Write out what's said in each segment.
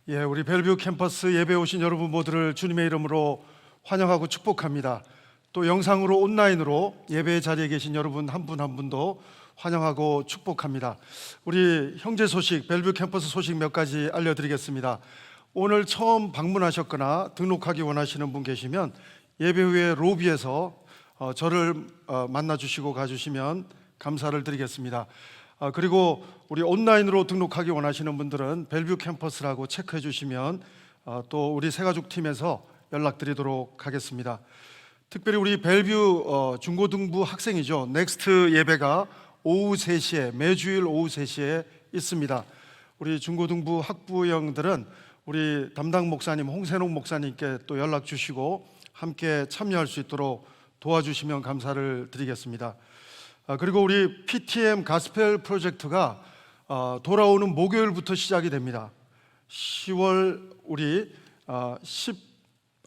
우리 벨뷰 캠퍼스 예배 오신 여러분 모두를 주님의 이름으로 환영하고 축복합니다. 또 영상으로 온라인으로 예배 자리에 계신 여러분 한 분 한 분도 환영하고 축복합니다. 우리 형제 소식, 벨뷰 캠퍼스 소식 몇 가지 알려드리겠습니다. 오늘 처음 방문하셨거나 등록하기 원하시는 분 계시면 예배 후에 로비에서 저를 만나주시고 가주시면 감사를 드리겠습니다. 그리고 우리 온라인으로 등록하기 원하시는 분들은 벨뷰 캠퍼스라고 체크해 주시면 또 우리 새가족 팀에서 연락드리도록 하겠습니다. 특별히 우리 벨뷰 중고등부 학생이죠. 넥스트 예배가 오후 3시에 매주일 오후 3시에 있습니다. 우리 중고등부 학부형들은 우리 담당 목사님 홍세농 목사님께 또 연락 주시고 함께 참여할 수 있도록 도와주시면 감사를 드리겠습니다. 그리고 우리 PTM 가스펠 프로젝트가 돌아오는 목요일부터 시작이 됩니다. 10월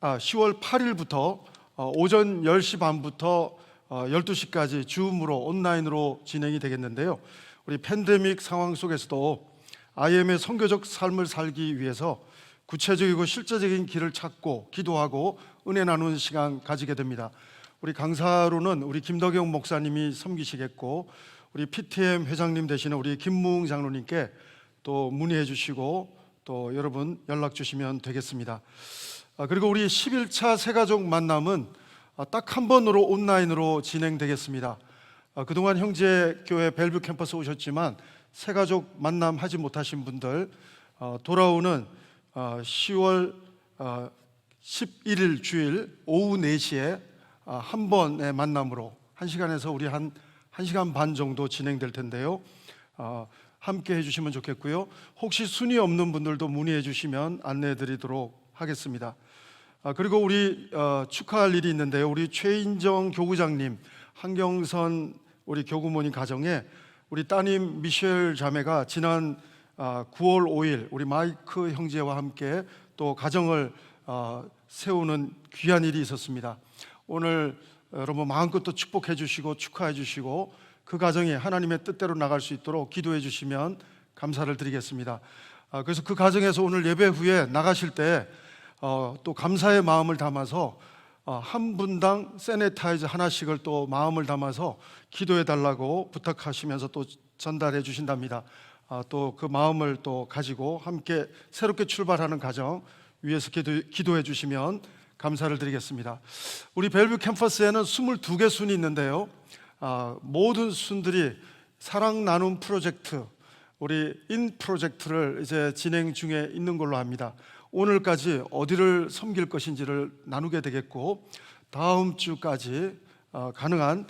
8일부터 오전 10시 반부터 12시까지 줌으로 온라인으로 진행이 되겠는데요. 우리 팬데믹 상황 속에서도 IM의 선교적 삶을 살기 위해서 구체적이고 실제적인 길을 찾고 기도하고 은혜 나누는 시간 가지게 됩니다. 우리 강사로는 우리 김덕영 목사님이 섬기시겠고 우리 PTM 회장님 되시는 우리 김무웅 장로님께 또 문의해 주시고 또 여러분 연락 주시면 되겠습니다. 그리고 우리 11차 새가족 만남은 딱 한 번으로 온라인으로 진행되겠습니다. 그동안 형제교회 벨뷰 캠퍼스 오셨지만 새가족 만남 하지 못하신 분들 돌아오는 10월 11일 주일 오후 4시에 한 번의 만남으로 1시간에서 우리 한 1시간 반 정도 진행될 텐데요. 함께 해주시면 좋겠고요. 혹시 순위 없는 분들도 문의해 주시면 안내해 드리도록 하겠습니다. 그리고 우리 축하할 일이 있는데요. 우리 최인정 교구장님, 한경선 우리 교구모님 가정에 우리 따님 미셸 자매가 지난 9월 5일 우리 마이크 형제와 함께 또 가정을 세우는 귀한 일이 있었습니다. 오늘 여러분 마음껏 또 축복해 주시고 축하해 주시고 그 가정이 하나님의 뜻대로 나갈 수 있도록 기도해 주시면 감사를 드리겠습니다. 그래서 그 가정에서 오늘 예배 후에 나가실 때 또 감사의 마음을 담아서 한 분당 세네타이저 하나씩을 또 마음을 담아서 기도해 달라고 부탁하시면서 또 전달해 주신답니다. 또 그 마음을 또 가지고 함께 새롭게 출발하는 가정 위해서 기도해 주시면 감사를 드리겠습니다. 우리 벨뷰 캠퍼스에는 22개 순이 있는데요. 모든 순들이 사랑 나눔 프로젝트, 우리 인 프로젝트를 이제 진행 중에 있는 걸로 합니다. 오늘까지 어디를 섬길 것인지를 나누게 되겠고 다음 주까지 가능한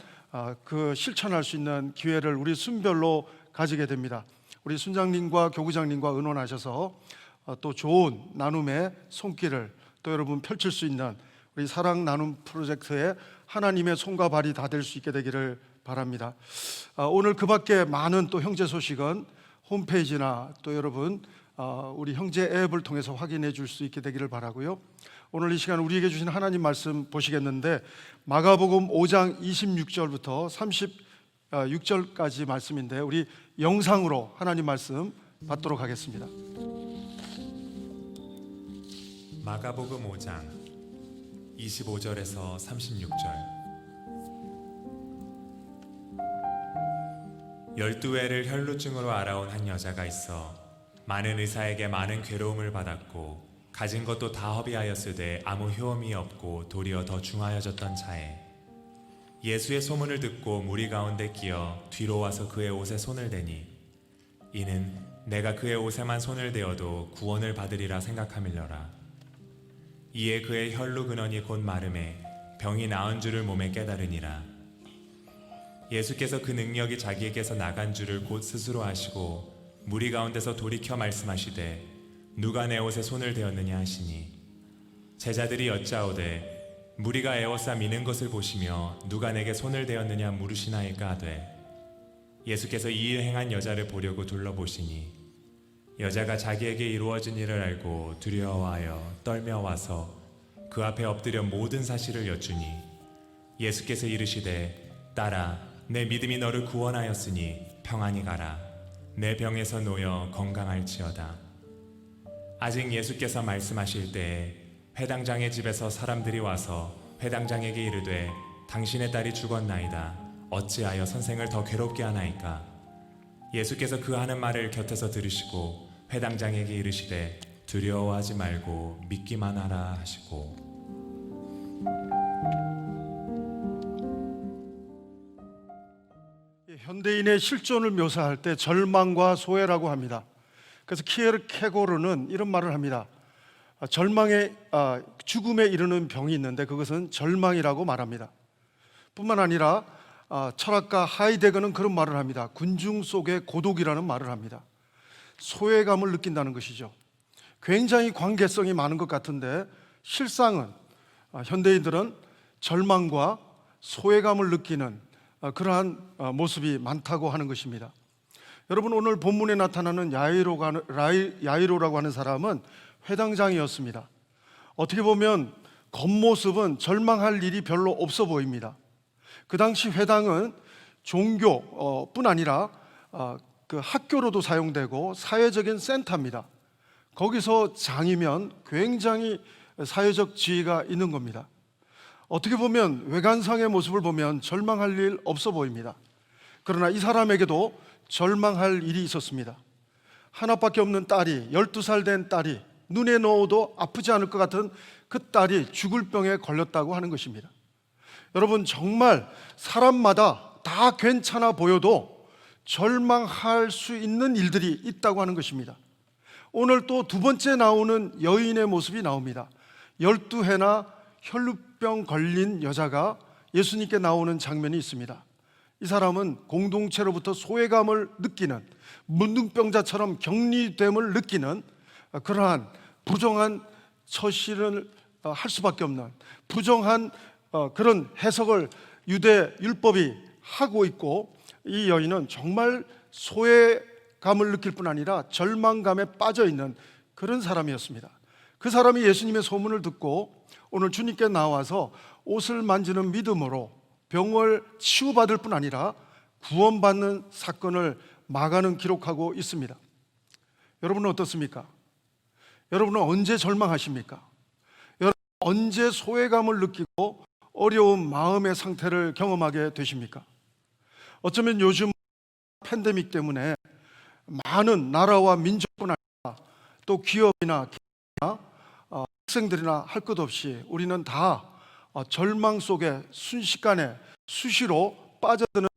그 실천할 수 있는 기회를 우리 순별로 가지게 됩니다. 우리 순장님과 교구장님과 의논하셔서 또 좋은 나눔의 손길을 또 여러분 펼칠 수 있는 우리 사랑 나눔 프로젝트에 하나님의 손과 발이 다 될 수 있게 되기를 바랍니다. 오늘 그 밖에 많은 또 형제 소식은 홈페이지나 또 여러분 우리 형제 앱을 통해서 확인해 줄 수 있게 되기를 바라고요. 오늘 이 시간 우리에게 주신 하나님 말씀 보시겠는데 마가복음 5장 26절부터 36절까지 말씀인데 우리 영상으로 하나님 말씀 받도록 하겠습니다. 마가복음 5장 25절에서 36절. 12회를 혈루증으로 알아온 한 여자가 있어 많은 의사에게 많은 괴로움을 받았고 가진 것도 다 허비하였으되 아무 효험이 없고 도리어 더 중하여졌던 차에 예수의 소문을 듣고 무리 가운데 끼어 뒤로 와서 그의 옷에 손을 대니 이는 내가 그의 옷에만 손을 대어도 구원을 받으리라 생각함일러라. 이에 그의 혈루 근원이 곧 마름에 병이 나은 줄을 몸에 깨달으니라. 예수께서 그 능력이 자기에게서 나간 줄을 곧 스스로 아시고 무리 가운데서 돌이켜 말씀하시되 누가 내 옷에 손을 대었느냐 하시니 제자들이 여짜오되 무리가 에워싸 미는 것을 보시며 누가 내게 손을 대었느냐 물으시나이까 하되 예수께서 이 일 행한 여자를 보려고 둘러보시니 여자가 자기에게 이루어진 일을 알고 두려워하여 떨며 와서 그 앞에 엎드려 모든 사실을 여쭈니 예수께서 이르시되 딸아 내 믿음이 너를 구원하였으니 평안히 가라. 내 병에서 놓여 건강할지어다. 아직 예수께서 말씀하실 때에 회당장의 집에서 사람들이 와서 회당장에게 이르되 당신의 딸이 죽었나이다. 어찌하여 선생을 더 괴롭게 하나이까? 예수께서 그 하는 말을 곁에서 들으시고 회당장에게 이르시되 두려워하지 말고 믿기만 하라 하시고. 현대인의 실존을 묘사할 때 절망과 소외라고 합니다. 그래서 키에르케고르는 이런 말을 합니다. 죽음에 이르는 병이 있는데 그것은 절망이라고 말합니다. 뿐만 아니라 철학가 하이데거는 그런 말을 합니다. 군중 속의 고독이라는 말을 합니다. 소외감을 느낀다는 것이죠. 굉장히 관계성이 많은 것 같은데 실상은 현대인들은 절망과 소외감을 느끼는 그러한 모습이 많다고 하는 것입니다. 여러분, 오늘 본문에 나타나는 야이로라고 하는 사람은 회당장이었습니다. 어떻게 보면 겉모습은 절망할 일이 별로 없어 보입니다. 그 당시 회당은 종교뿐 아니라 그 학교로도 사용되고 사회적인 센터입니다. 거기서 장이면 굉장히 사회적 지위가 있는 겁니다. 어떻게 보면 외관상의 모습을 보면 절망할 일 없어 보입니다. 그러나 이 사람에게도 절망할 일이 있었습니다. 하나밖에 없는 딸이, 12살 된 딸이 눈에 넣어도 아프지 않을 것 같은 그 딸이 죽을 병에 걸렸다고 하는 것입니다. 여러분, 정말 사람마다 다 괜찮아 보여도 절망할 수 있는 일들이 있다고 하는 것입니다. 오늘 또 두 번째 나오는 여인의 모습이 나옵니다. 12해나 혈루병 걸린 여자가 예수님께 나오는 장면이 있습니다. 이 사람은 공동체로부터 소외감을 느끼는, 문둥병자처럼 격리됨을 느끼는 그러한 부정한 처신을 할 수밖에 없는 부정한 그런 해석을 유대 율법이 하고 있고, 이 여인은 정말 소외감을 느낄 뿐 아니라 절망감에 빠져 있는 그런 사람이었습니다. 그 사람이 예수님의 소문을 듣고 오늘 주님께 나와서 옷을 만지는 믿음으로 병을 치유받을 뿐 아니라 구원받는 사건을 마가는 기록하고 있습니다. 여러분은 어떻습니까? 여러분은 언제 절망하십니까? 여러분 언제 소외감을 느끼고 어려운 마음의 상태를 경험하게 되십니까? 어쩌면 요즘 팬데믹 때문에 많은 나라와 민족뿐 아니라 또 기업이나 학생들이나 할 것 없이 우리는 다 절망 속에 순식간에 수시로 빠져드는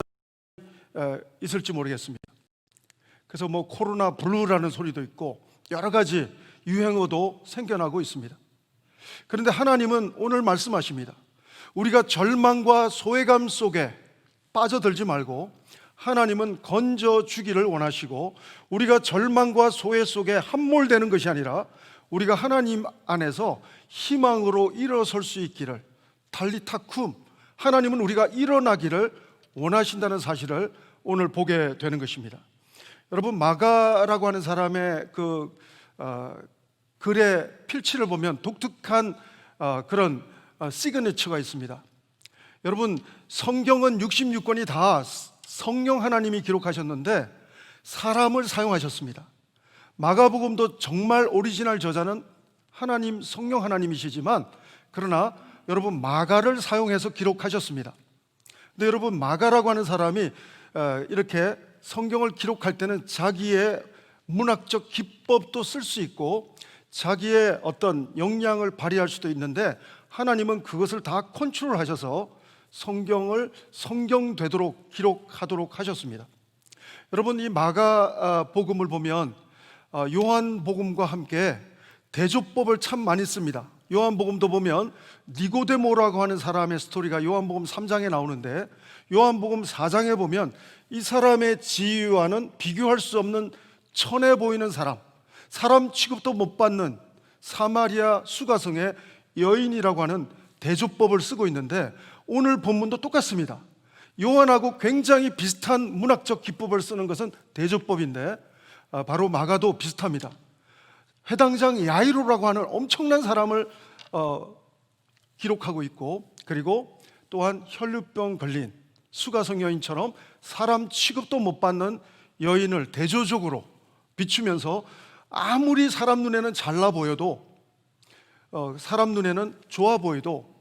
있을지 모르겠습니다. 그래서 코로나 블루라는 소리도 있고 여러 가지 유행어도 생겨나고 있습니다. 그런데 하나님은 오늘 말씀하십니다. 우리가 절망과 소외감 속에 빠져들지 말고 하나님은 건져주기를 원하시고, 우리가 절망과 소외 속에 함몰되는 것이 아니라 우리가 하나님 안에서 희망으로 일어설 수 있기를, 달리타쿰, 하나님은 우리가 일어나기를 원하신다는 사실을 오늘 보게 되는 것입니다. 여러분, 마가라고 하는 사람의 글의 필치를 보면 독특한 그런 시그니처가 있습니다. 여러분, 성경은 66권이 다 성령 하나님이 기록하셨는데 사람을 사용하셨습니다. 마가복음도 정말 오리지널 저자는 하나님, 성령 하나님이시지만 그러나 여러분 마가를 사용해서 기록하셨습니다. 근데 여러분, 마가라고 하는 사람이 이렇게 성경을 기록할 때는 자기의 문학적 기법도 쓸 수 있고 자기의 어떤 역량을 발휘할 수도 있는데 하나님은 그것을 다 컨트롤하셔서 성경을 성경되도록 기록하도록 하셨습니다. 여러분, 이 마가복음을 보면 요한복음과 함께 대조법을 참 많이 씁니다. 요한복음도 보면 니고데모라고 하는 사람의 스토리가 요한복음 3장에 나오는데 요한복음 4장에 보면 이 사람의 지위와는 비교할 수 없는 천해 보이는 사람 취급도 못 받는 사마리아 수가성의 여인이라고 하는 대조법을 쓰고 있는데 오늘 본문도 똑같습니다. 요한하고 굉장히 비슷한 문학적 기법을 쓰는 것은 대조법인데 바로 마가도 비슷합니다. 회당장 야이로라고 하는 엄청난 사람을 기록하고 있고, 그리고 또한 혈루병 걸린 수가성 여인처럼 사람 취급도 못 받는 여인을 대조적으로 비추면서 아무리 사람 눈에는 잘나 보여도, 사람 눈에는 좋아 보여도,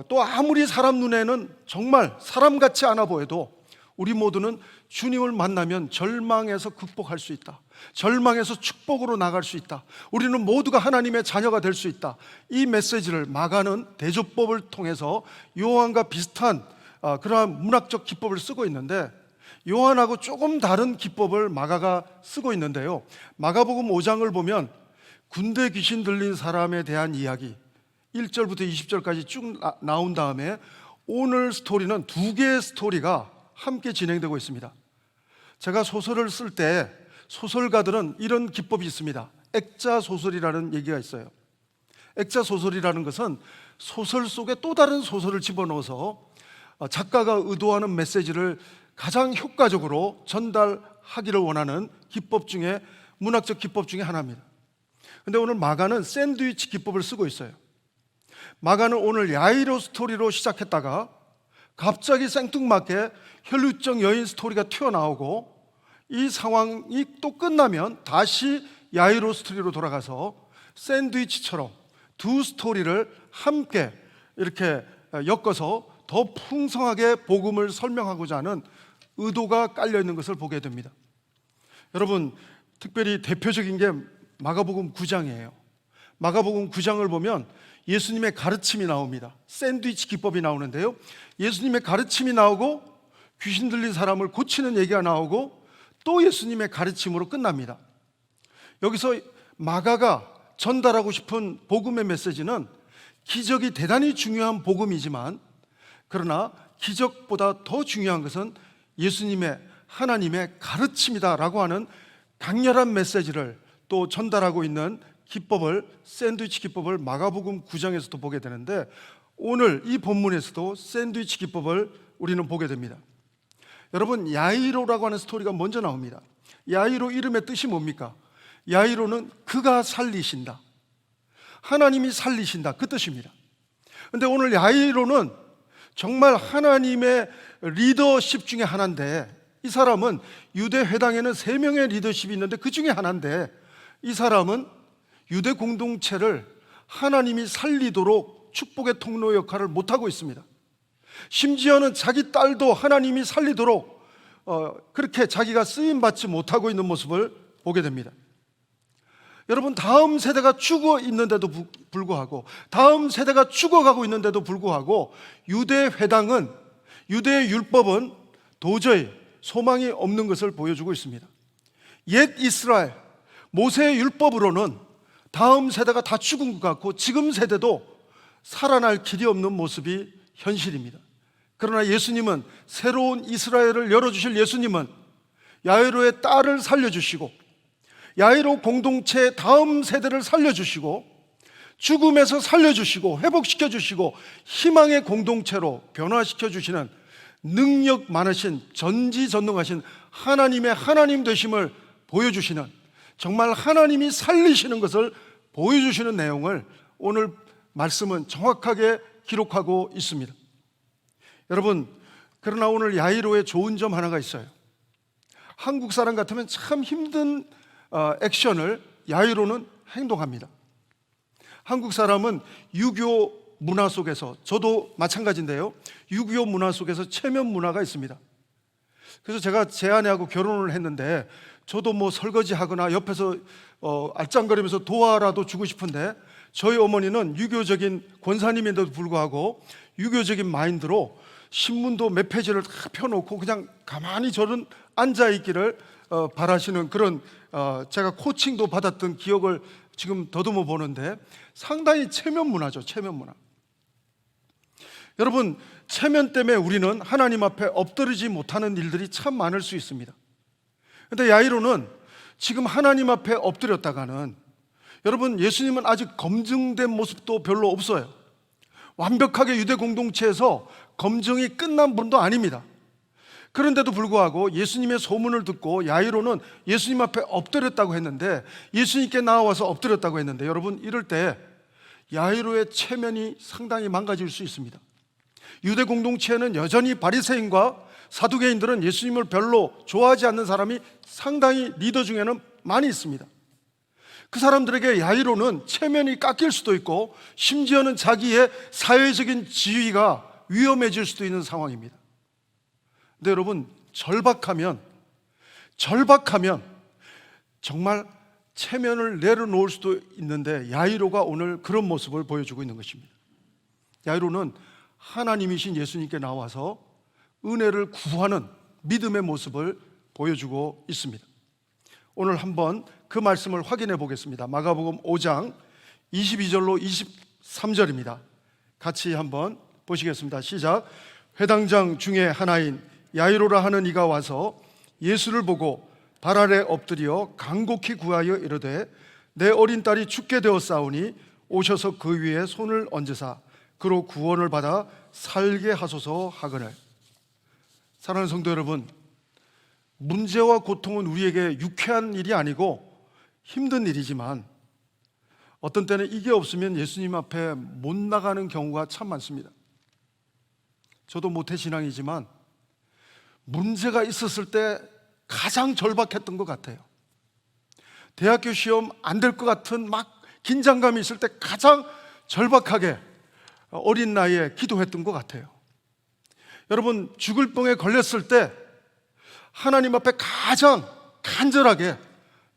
또 아무리 사람 눈에는 정말 사람 같지 않아 보여도 우리 모두는 주님을 만나면 절망에서 극복할 수 있다. 절망에서 축복으로 나갈 수 있다. 우리는 모두가 하나님의 자녀가 될 수 있다. 이 메시지를 마가는 대조법을 통해서 요한과 비슷한 그러한 문학적 기법을 쓰고 있는데, 요한하고 조금 다른 기법을 마가가 쓰고 있는데요, 마가복음 5장을 보면 군대 귀신 들린 사람에 대한 이야기 1절부터 20절까지 쭉 나온 다음에 오늘 스토리는 두 개의 스토리가 함께 진행되고 있습니다. 제가 소설을 쓸 때 소설가들은 이런 기법이 있습니다. 액자 소설이라는 얘기가 있어요. 액자 소설이라는 것은 소설 속에 또 다른 소설을 집어넣어서 작가가 의도하는 메시지를 가장 효과적으로 전달하기를 원하는 기법 중에, 문학적 기법 중에 하나입니다. 근데 오늘 마가는 샌드위치 기법을 쓰고 있어요. 마가는 오늘 야이로 스토리로 시작했다가 갑자기 생뚱맞게 혈루증 여인 스토리가 튀어나오고, 이 상황이 또 끝나면 다시 야이로 스토리로 돌아가서 샌드위치처럼 두 스토리를 함께 이렇게 엮어서 더 풍성하게 복음을 설명하고자 하는 의도가 깔려 있는 것을 보게 됩니다. 여러분, 특별히 대표적인 게 마가복음 9장이에요. 마가복음 9장을 보면 예수님의 가르침이 나옵니다. 샌드위치 기법이 나오는데요, 예수님의 가르침이 나오고 귀신 들린 사람을 고치는 얘기가 나오고 또 예수님의 가르침으로 끝납니다. 여기서 마가가 전달하고 싶은 복음의 메시지는 기적이 대단히 중요한 복음이지만, 그러나 기적보다 더 중요한 것은 예수님의, 하나님의 가르침이다라고 하는 강렬한 메시지를 또 전달하고 있는 기법을, 샌드위치 기법을 마가복음 9장에서도 보게 되는데, 오늘 이 본문에서도 샌드위치 기법을 우리는 보게 됩니다. 여러분, 야이로라고 하는 스토리가 먼저 나옵니다. 야이로 이름의 뜻이 뭡니까? 야이로는 그가 살리신다, 하나님이 살리신다, 그 뜻입니다. 그런데 오늘 야이로는 정말 하나님의 리더십 중에 하나인데, 이 사람은 유대 회당에는 3명의 리더십이 있는데 그 중에 하나인데, 이 사람은 유대 공동체를 하나님이 살리도록 축복의 통로 역할을 못하고 있습니다. 심지어는 자기 딸도 하나님이 살리도록 그렇게 자기가 쓰임받지 못하고 있는 모습을 보게 됩니다. 여러분, 다음 세대가 죽어 있는데도 불구하고, 다음 세대가 죽어가고 있는데도 불구하고 유대 회당은, 유대의 율법은 도저히 소망이 없는 것을 보여주고 있습니다. 옛 이스라엘 모세의 율법으로는 다음 세대가 다 죽은 것 같고 지금 세대도 살아날 길이 없는 모습이 현실입니다. 그러나 예수님은, 새로운 이스라엘을 열어주실 예수님은 야이로의 딸을 살려주시고, 야이로 공동체의 다음 세대를 살려주시고, 죽음에서 살려주시고 회복시켜주시고 희망의 공동체로 변화시켜주시는 능력 많으신, 전지전능하신 하나님의 하나님 되심을 보여주시는, 정말 하나님이 살리시는 것을 보여주시는 내용을 오늘 말씀은 정확하게 기록하고 있습니다. 여러분, 그러나 오늘 야이로의 좋은 점 하나가 있어요. 한국 사람 같으면 참 힘든 액션을 야이로는 행동합니다. 한국 사람은 유교 문화 속에서, 저도 마찬가지인데요, 유교 문화 속에서 체면 문화가 있습니다. 그래서 제가 제 아내하고 결혼을 했는데 저도 뭐 설거지하거나 옆에서 알짱거리면서 도와라도 주고 싶은데, 저희 어머니는 유교적인 권사님인데도 불구하고 유교적인 마인드로 신문도 몇 페이지를 다 펴놓고 그냥 가만히 저는 앉아있기를 바라시는 그런, 제가 코칭도 받았던 기억을 지금 더듬어 보는데, 상당히 체면 문화죠. 체면 문화. 여러분, 체면 때문에 우리는 하나님 앞에 엎드리지 못하는 일들이 참 많을 수 있습니다. 그런데 야이로는 지금 하나님 앞에 엎드렸다가는, 여러분, 예수님은 아직 검증된 모습도 별로 없어요. 완벽하게 유대 공동체에서 검증이 끝난 분도 아닙니다. 그런데도 불구하고 예수님의 소문을 듣고 야이로는 예수님 앞에 엎드렸다고 했는데, 예수님께 나와서 엎드렸다고 했는데, 여러분, 이럴 때 야이로의 체면이 상당히 망가질 수 있습니다. 유대 공동체에는 여전히 바리새인과 사두개인들은 예수님을 별로 좋아하지 않는 사람이 상당히 리더 중에는 많이 있습니다. 그 사람들에게 야이로는 체면이 깎일 수도 있고 심지어는 자기의 사회적인 지위가 위험해질 수도 있는 상황입니다. 근데 여러분, 절박하면 정말 체면을 내려놓을 수도 있는데 야이로가 오늘 그런 모습을 보여주고 있는 것입니다. 야이로는 하나님이신 예수님께 나와서 은혜를 구하는 믿음의 모습을 보여주고 있습니다. 오늘 한번 그 말씀을 확인해 보겠습니다. 마가복음 5장 22절로 23절입니다. 같이 한번 보시겠습니다. 시작. 회당장 중에 하나인 야이로라 하는 이가 와서 예수를 보고 발 아래 엎드려 간곡히 구하여 이르되 내 어린 딸이 죽게 되었사오니 오셔서 그 위에 손을 얹으사 그로 구원을 받아 살게 하소서 하거늘. 사랑하는 성도 여러분, 문제와 고통은 우리에게 유쾌한 일이 아니고 힘든 일이지만 어떤 때는 이게 없으면 예수님 앞에 못 나가는 경우가 참 많습니다. 저도 모태신앙이지만 문제가 있었을 때 가장 절박했던 것 같아요. 대학교 시험 안 될 것 같은 막 긴장감이 있을 때 가장 절박하게 어린 나이에 기도했던 것 같아요. 여러분, 죽을 병에 걸렸을 때 하나님 앞에 가장 간절하게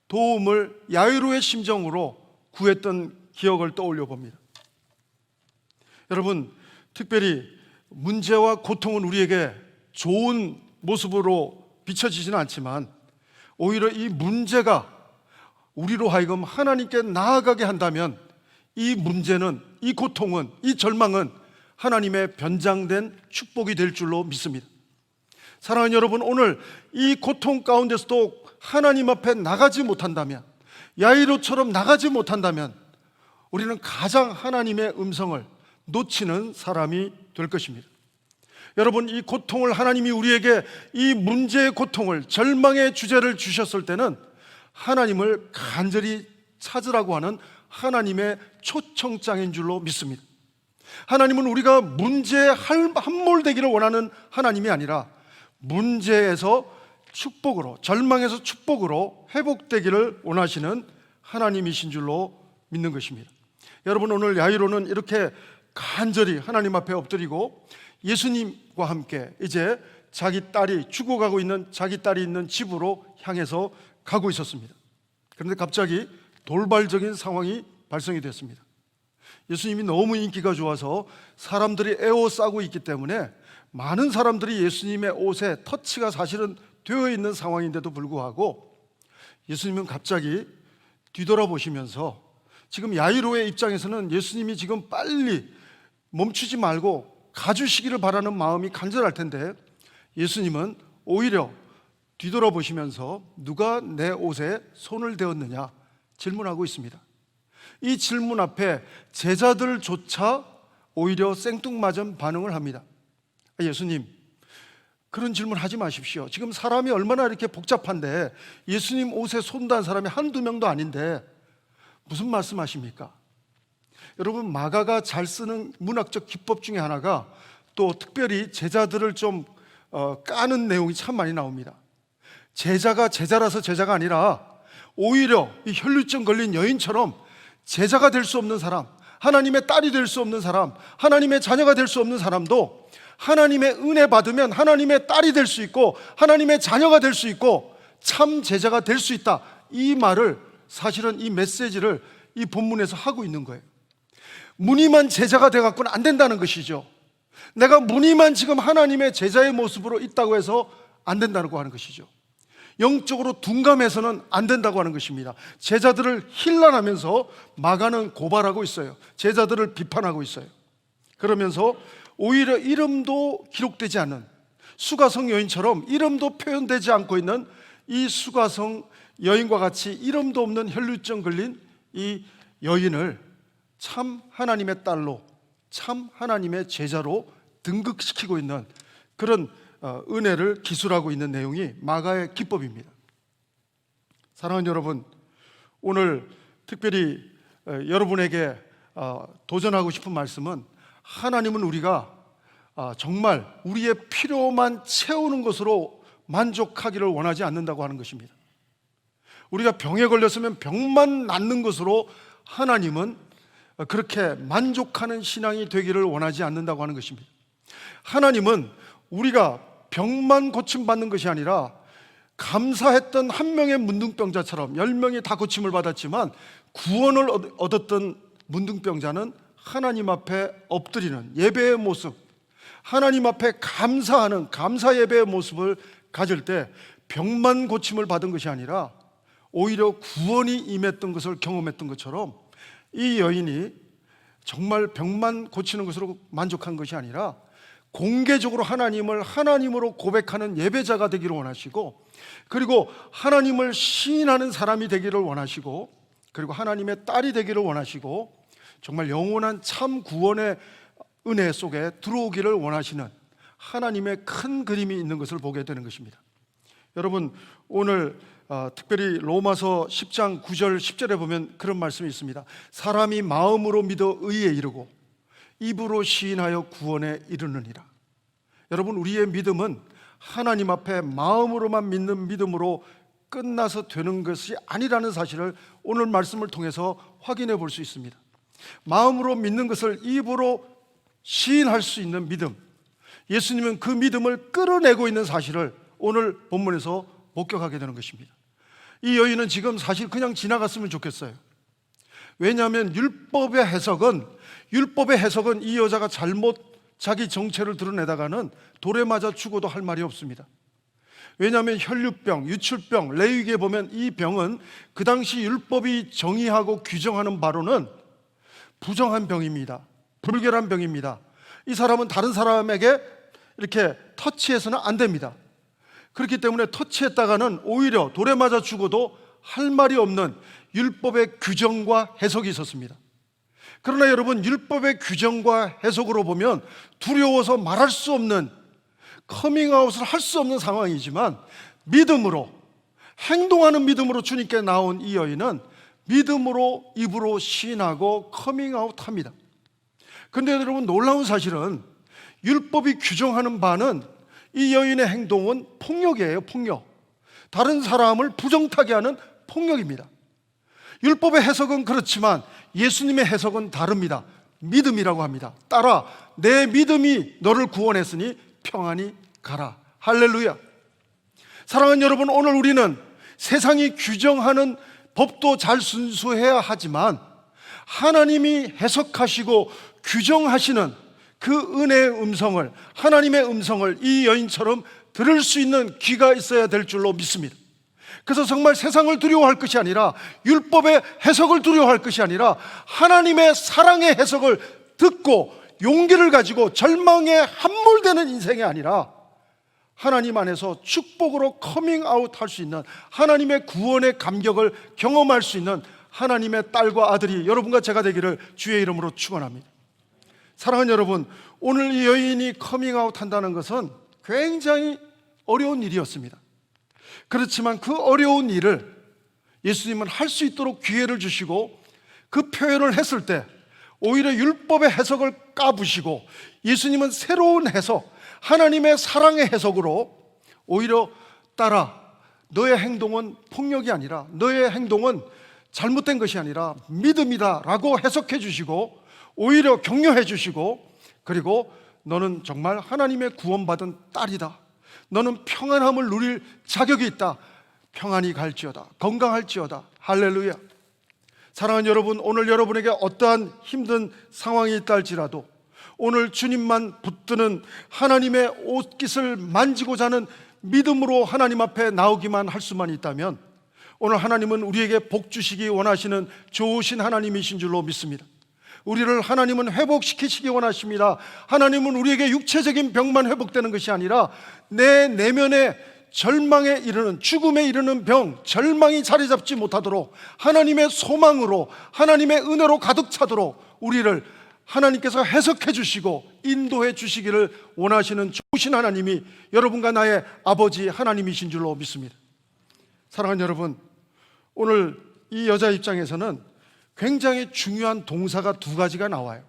도움을 야이로의 심정으로 구했던 기억을 떠올려 봅니다. 여러분, 특별히 문제와 고통은 우리에게 좋은 모습으로 비춰지지는 않지만 오히려 이 문제가 우리로 하여금 하나님께 나아가게 한다면 이 문제는, 이 고통은, 이 절망은 하나님의 변장된 축복이 될 줄로 믿습니다. 사랑하는 여러분, 오늘 이 고통 가운데서도 하나님 앞에 나가지 못한다면, 야이로처럼 나가지 못한다면 우리는 가장 하나님의 음성을 놓치는 사람이 될 것입니다. 여러분, 이 고통을 하나님이 우리에게 이 문제의 고통을, 절망의 주제를 주셨을 때는 하나님을 간절히 찾으라고 하는 하나님의 초청장인 줄로 믿습니다. 하나님은 우리가 문제에 함몰되기를 원하는 하나님이 아니라 문제에서 축복으로, 절망에서 축복으로 회복되기를 원하시는 하나님이신 줄로 믿는 것입니다. 여러분, 오늘 야이로는 이렇게 간절히 하나님 앞에 엎드리고 예수님과 함께 이제 자기 딸이 죽어가고 있는 자기 딸이 있는 집으로 향해서 가고 있었습니다. 그런데 갑자기 돌발적인 상황이 발생이 됐습니다. 예수님이 너무 인기가 좋아서 사람들이 에워싸고 있기 때문에 많은 사람들이 예수님의 옷에 터치가 사실은 되어 있는 상황인데도 불구하고 예수님은 갑자기 뒤돌아보시면서, 지금 야이로의 입장에서는 예수님이 지금 빨리 멈추지 말고 가주시기를 바라는 마음이 간절할 텐데 예수님은 오히려 뒤돌아보시면서 누가 내 옷에 손을 대었느냐 질문하고 있습니다. 이 질문 앞에 제자들조차 오히려 생뚱맞은 반응을 합니다. 예수님, 그런 질문 하지 마십시오. 지금 사람이 얼마나 이렇게 복잡한데 예수님 옷에 손단 사람이 한두 명도 아닌데 무슨 말씀하십니까? 여러분, 마가가 잘 쓰는 문학적 기법 중에 하나가 또 특별히 제자들을 좀 까는 내용이 참 많이 나옵니다. 제자가 제자라서 제자가 아니라 오히려 이 혈루증 걸린 여인처럼 제자가 될 수 없는 사람, 하나님의 딸이 될 수 없는 사람, 하나님의 자녀가 될 수 없는 사람도 하나님의 은혜 받으면 하나님의 딸이 될 수 있고 하나님의 자녀가 될 수 있고 참 제자가 될 수 있다. 이 말을, 사실은 이 메시지를 이 본문에서 하고 있는 거예요. 무늬만 제자가 돼갖고는 안 된다는 것이죠. 내가 무늬만 지금 하나님의 제자의 모습으로 있다고 해서 안 된다고 하는 것이죠. 영적으로 둔감해서는 안 된다고 하는 것입니다. 제자들을 힐난하면서 마가는 고발하고 있어요. 제자들을 비판하고 있어요. 그러면서 오히려 이름도 기록되지 않은 수가성 여인처럼 이름도 표현되지 않고 있는 이 수가성 여인과 같이 이름도 없는 혈루증 걸린 이 여인을 참 하나님의 딸로, 참 하나님의 제자로 등극시키고 있는 그런 은혜를 기술하고 있는 내용이 마가의 기법입니다. 사랑하는 여러분, 오늘 특별히 여러분에게 도전하고 싶은 말씀은, 하나님은 우리가 정말 우리의 필요만 채우는 것으로 만족하기를 원하지 않는다고 하는 것입니다. 우리가 병에 걸렸으면 병만 낫는 것으로 하나님은 그렇게 만족하는 신앙이 되기를 원하지 않는다고 하는 것입니다. 하나님은 우리가 병만 고침받는 것이 아니라 감사했던 한 명의 문둥병자처럼 10명이 다 고침을 받았지만 구원을 얻었던 문둥병자는 하나님 앞에 엎드리는 예배의 모습, 하나님 앞에 감사하는 감사 예배의 모습을 가질 때 병만 고침을 받은 것이 아니라 오히려 구원이 임했던 것을 경험했던 것처럼 이 여인이 정말 병만 고치는 것으로 만족한 것이 아니라 공개적으로 하나님을 하나님으로 고백하는 예배자가 되기를 원하시고, 그리고 하나님을 시인하는 사람이 되기를 원하시고, 그리고 하나님의 딸이 되기를 원하시고, 정말 영원한 참 구원의 은혜 속에 들어오기를 원하시는 하나님의 큰 그림이 있는 것을 보게 되는 것입니다. 여러분, 오늘 특별히 로마서 10장 9절 10절에 보면 그런 말씀이 있습니다. 사람이 마음으로 믿어 의에 이르고 입으로 시인하여 구원에 이르느니라. 여러분, 우리의 믿음은 하나님 앞에 마음으로만 믿는 믿음으로 끝나서 되는 것이 아니라는 사실을 오늘 말씀을 통해서 확인해 볼 수 있습니다. 마음으로 믿는 것을 입으로 시인할 수 있는 믿음, 예수님은 그 믿음을 끌어내고 있는 사실을 오늘 본문에서 목격하게 되는 것입니다. 이 여인은 지금 사실 그냥 지나갔으면 좋겠어요. 왜냐하면 율법의 해석은 이 여자가 잘못 자기 정체를 드러내다가는 돌에 맞아 죽어도 할 말이 없습니다. 왜냐하면 혈류병, 유출병, 레위기에 보면 이 병은 그 당시 율법이 정의하고 규정하는 바로는 부정한 병입니다. 불결한 병입니다. 이 사람은 다른 사람에게 이렇게 터치해서는 안 됩니다. 그렇기 때문에 터치했다가는 오히려 돌에 맞아 죽어도 할 말이 없는 율법의 규정과 해석이 있었습니다. 그러나 여러분, 율법의 규정과 해석으로 보면 두려워서 말할 수 없는, 커밍아웃을 할 수 없는 상황이지만 믿음으로, 행동하는 믿음으로 주님께 나온 이 여인은 믿음으로 입으로 시인하고 커밍아웃 합니다. 그런데 여러분, 놀라운 사실은 율법이 규정하는 바는 이 여인의 행동은 폭력이에요. 폭력. 다른 사람을 부정타게 하는 폭력입니다. 율법의 해석은 그렇지만 예수님의 해석은 다릅니다. 믿음이라고 합니다. 따라 내 믿음이 너를 구원했으니 평안히 가라. 할렐루야. 사랑하는 여러분, 오늘 우리는 세상이 규정하는 법도 잘 순수해야 하지만 하나님이 해석하시고 규정하시는 그 은혜의 음성을, 하나님의 음성을 이 여인처럼 들을 수 있는 귀가 있어야 될 줄로 믿습니다. 그래서 정말 세상을 두려워할 것이 아니라, 율법의 해석을 두려워할 것이 아니라 하나님의 사랑의 해석을 듣고 용기를 가지고 절망에 함몰되는 인생이 아니라 하나님 안에서 축복으로 커밍아웃 할 수 있는, 하나님의 구원의 감격을 경험할 수 있는 하나님의 딸과 아들이 여러분과 제가 되기를 주의 이름으로 축원합니다. 사랑하는 여러분, 오늘 이 여인이 커밍아웃 한다는 것은 굉장히 어려운 일이었습니다. 그렇지만 그 어려운 일을 예수님은 할 수 있도록 기회를 주시고, 그 표현을 했을 때 오히려 율법의 해석을 까부시고 예수님은 새로운 해석, 하나님의 사랑의 해석으로 오히려 따라, 너의 행동은 폭력이 아니라, 너의 행동은 잘못된 것이 아니라 믿음이다 라고 해석해 주시고 오히려 격려해 주시고, 그리고 너는 정말 하나님의 구원받은 딸이다, 너는 평안함을 누릴 자격이 있다, 평안히 갈지어다, 건강할지어다. 할렐루야. 사랑하는 여러분, 오늘 여러분에게 어떠한 힘든 상황이 있다 할지라도 오늘 주님만 붙드는 하나님의 옷깃을 만지고자 하는 믿음으로 하나님 앞에 나오기만 할 수만 있다면 오늘 하나님은 우리에게 복 주시기 원하시는 좋으신 하나님이신 줄로 믿습니다. 우리를 하나님은 회복시키시기 원하십니다. 하나님은 우리에게 육체적인 병만 회복되는 것이 아니라 내 내면에 절망에 이르는, 죽음에 이르는 병, 절망이 자리 잡지 못하도록 하나님의 소망으로, 하나님의 은혜로 가득 차도록 우리를 하나님께서 해석해 주시고 인도해 주시기를 원하시는 좋으신 하나님이 여러분과 나의 아버지 하나님이신 줄로 믿습니다. 사랑하는 여러분, 오늘 이 여자 입장에서는 굉장히 중요한 동사가 두 가지가 나와요.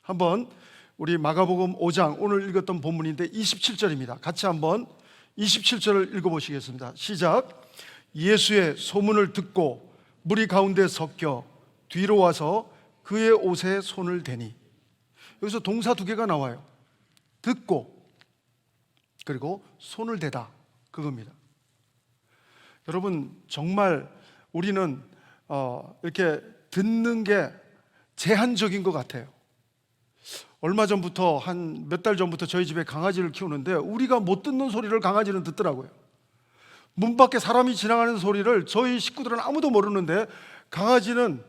한번 우리 마가복음 5장 오늘 읽었던 본문인데 27절입니다. 같이 한번 27절을 읽어보시겠습니다. 시작. 예수의 소문을 듣고 무리 가운데 섞여 뒤로 와서 그의 옷에 손을 대니. 여기서 동사 두 개가 나와요. 듣고 그리고 손을 대다, 그겁니다. 여러분, 정말 우리는 이렇게 듣는 게 제한적인 것 같아요. 얼마 전부터, 한 몇 달 전부터 저희 집에 강아지를 키우는데 우리가 못 듣는 소리를 강아지는 듣더라고요. 문 밖에 사람이 지나가는 소리를 저희 식구들은 아무도 모르는데 강아지는